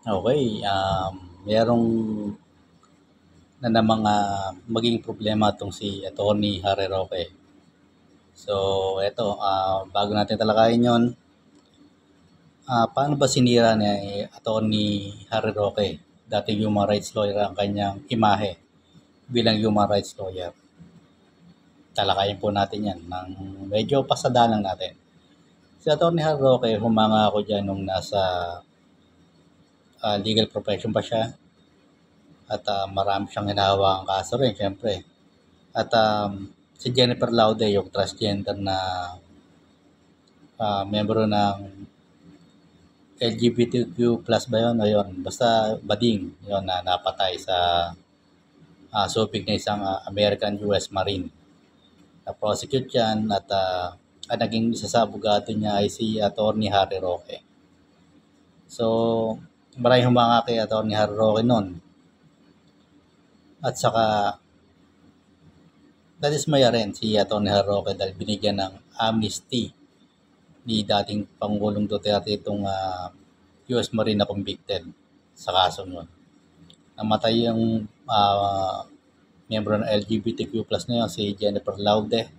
Okay, merong na namang maging problema 'tong si Attorney Harry Roque. So eto, bago natin talakayin 'yon, paano ba sinira ni Attorney Harry Roque, dating human rights lawyer, ang kanyang imahe bilang human rights lawyer? Talakayin po natin 'yan ng medyo pasadalan natin. Si Attorney Harry Roque, humanga ako diyan nung nasa legal profession pa siya at marami siyang hinahawakang kaso rin siyempre. At si Jennifer Laude, yung transgender na miyembro ng LGBTQ plus ba yun? O yun, basta bading yun na napatay sa supig na isang American US Marine. Na-prosecute yan at ang naging isa sa abogado niya ay si Attorney Harry Roque. So, maraming humanga kay Attorney Harry Roque nun. At saka, nadismaya rin si Attorney Harry Roque dahil binigyan ng amnesty ni dating Pangulong Duterte itong US Marine na convicted sa kasong yun. Namatay yung miyembro ng LGBTQ plus na yun, si Jennifer Laude.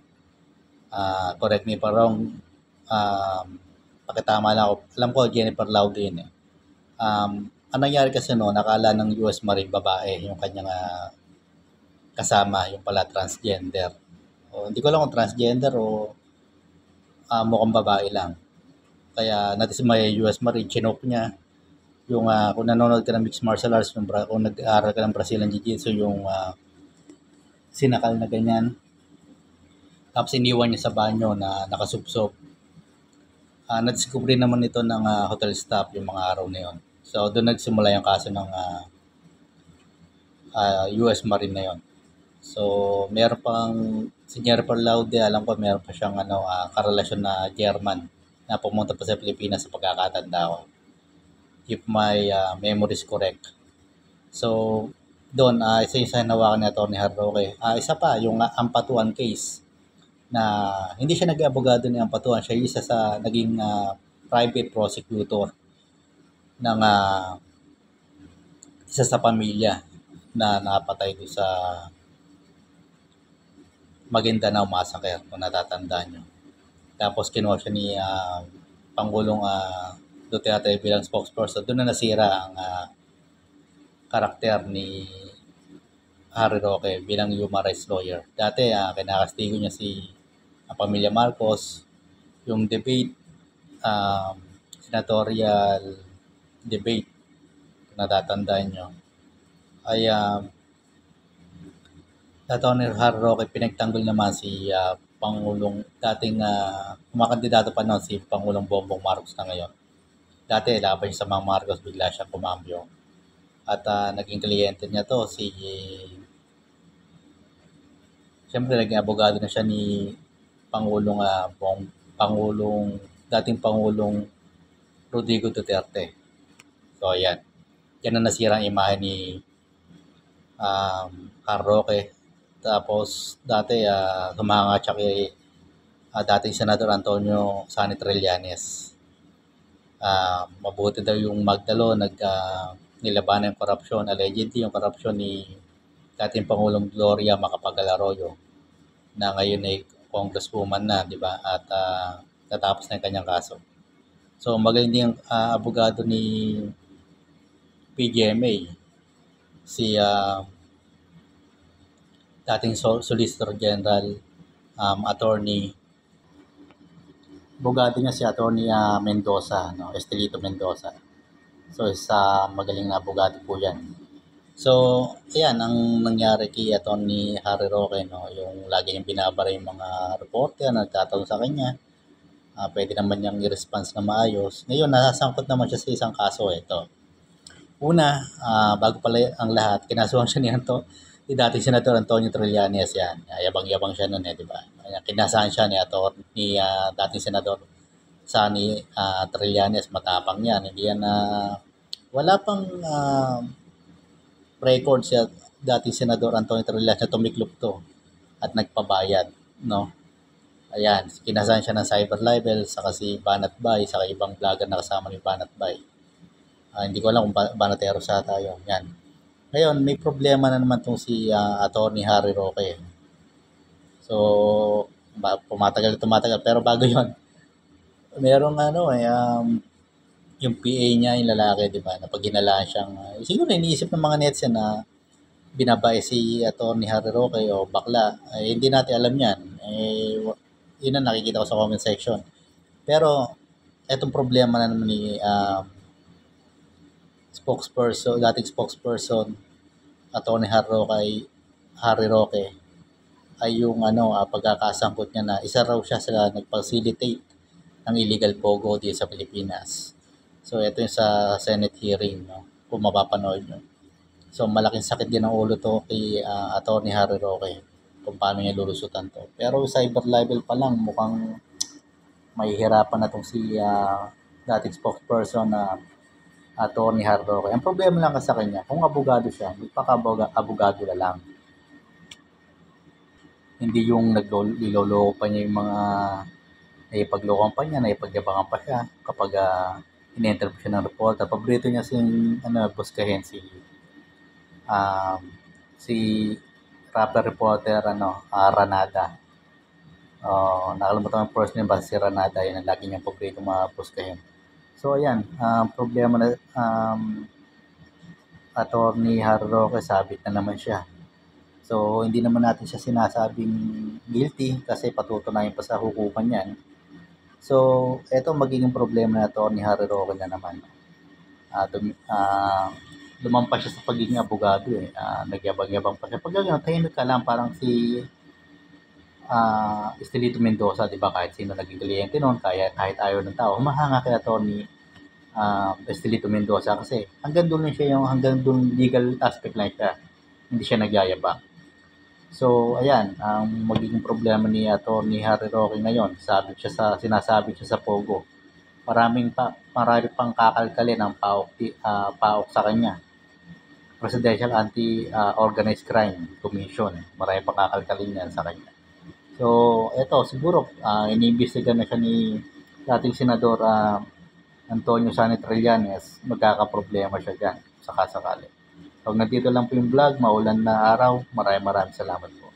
Correct me pa wrong, pakitama lang ako. Alam ko Jennifer Laude yun eh. Ang nangyari kasi noon, nakala ng US Marine babae yung kanyang kasama, yung pala transgender. Hindi ko alam kung transgender o mukhang babae lang. Kaya nadismaya yung US Marine, chinoke niya. Yung kung nanonood ka ng mixed martial arts, kung nag-aaral ka ng Brazilian Jiu-Jitsu, yung sinakal na ganyan. Tapos iniwan niya sa banyo na nakasubsob. Nadiscover naman ito ng hotel staff yung mga araw na yun. So doon nagsimula yung kaso ng US Marine na yun. So meron pang si Jennifer Laude, alam ko meron pa siyang karelasyon na German na pumunta pa sa Pilipinas sa pagkakatanda ko, if my memory is correct. So doon, isa yung sa hinawakan ni Atty. Harry Roque. Isa pa, yung Ampatuan case na hindi siya naging abogado ni Ampatuan. Siya isa sa naging private prosecutor ng isa sa pamilya na napatay doon sa Maguindanao Massacre, kung natatandaan nyo. Tapos kinuha siya ni Pangulong Duterte bilang spokesperson. Doon na nasira ang karakter ni Harry Roque bilang human rights lawyer. Dati, kinakastigo niya si pamilya Marcos. Yung debate, senatorial debate, kung natatandaan nyo, ay Atty. Harry Roque, pinagtanggol naman si Pangulong, dating kumakandidato pa noon si Pangulong Bongbong Marcos na ngayon. Dati, laban siya sa mga Marcos, bigla siya kumambyo. At naging kliyente niya to siyempre naging abogado na siya ni dating Pangulong Rodrigo Duterte. So ayan, yan ang nasira ang imahe ni Harry Roque. Tapos dati humanga siya kay dating Senador Antonio Sani Trillanes. Mabuti daw yung Magdalo, nilabanan yung korupsyon, allegedly yung korupsyon ni dating Pangulong Gloria Macapagal Arroyo na ngayon ay congresswoman na, di ba? At natapos na yung kanyang kaso. So magaling din yung abogado ni PGMA, si dating Solicitor General Attorney, abogado niya si Attorney Mendoza, Estelito Mendoza. So, magaling na abogado po yan. So, ayan, ang nangyari kay Atty. Harry Roque, yung lagi niyang binabara yung mga reporter na nagtatanong sa kanya. Pwede naman niyang i-response na maayos. Ngayon, nasasangkot naman siya sa isang kaso. Ito. Una, bago pala ang lahat, kinasuhan siya ni dating Senator Antonio Trillanes yan. Yabang-yabang siya nun di ba? Kinasahan siya ni dating Senador Sani Trillanes, matapang yan. Hindi yan wala pang record siya dating Senador Antonio Trillanes na tumiklop to at nagpabayad, no? Ayan, kinasahan siya ng cyber libel, saka si Banat Bay, saka ibang vlogger na kasama ni Banat Bay. Hindi ko alam kung Banateros ata yun. Yan. Ngayon, may problema na naman tong si Attorney Harry Roque. So, tumatagal. Pero bago yon, merong yung PA niya, yung lalaki, di ba, na pag ginalaan siyang, siguro iniisip ng mga netizen na binabae si Attorney Harry Roque o bakla. Hindi natin alam yan. Yun ang nakikita ko sa comment section. Pero, etong problema na naman ni dating spokesperson, Attorney Harry Roque, ay yung pagkakasangkot niya na isa raw siya sa nag-facilitate ng illegal pogo dito sa Pilipinas. So, ito yung sa Senate hearing, no? Kung mapapanood nyo. So, malaking sakit din ang ulo to kay Attorney Harry Roque kung paano niya lulusutan to. Pero cyber level pa lang, mukhang mahihirapan na tong si dating spokesperson na Attorney Harry Roque. Ang problema lang kasi sa kanya, kung abogado siya, magpaka-abogado na lang. Hindi yung nagloloko pa niya yung mga naipaglokohan pa niya, naipagyabangan pa siya kapag in-interview siya ng reporter. Paborito niya buskahin si rapper reporter Ranada. Nakalimutan ang first name ba si Ranada, yun ang lagi niyang paborito mabuskahin. So ayan, problema na Attorney Harry Roque, sabit na naman siya. So, hindi naman natin siya sinasabing guilty kasi patutunayan pa sa hukuman yan. So, eto magiging problema na Attorney Harry Roque na naman. Lumampas siya sa pagiging abogado eh. Nagyabang-yabang pa siya. Pag gano'n, tahimik ka lang parang si Estelito Mendoza, di ba? Kahit sino naging kliyente noon, kahit ayaw ng tao, humahanga kay Attorney Estelito Mendoza kasi hanggang doon legal aspect lang siya. Hindi siya nagyayabang. So, ayan, ang magiging problema ni Attorney Harry Roque ngayon, sinasabi siya sa Pogo. Marami pang kakalkalin ang PAOK sa kanya. Presidential Anti-Organized Crime Commission. Marami pang kakalkalin yan sa kanya. So, eto, siguro, iniimbestigan na siya ni dating Senador Antonio Sani Trillanes, magkakaproblema siya dyan, sakasakali. Pag nandito lang po yung vlog, maulan na araw, maraming salamat po.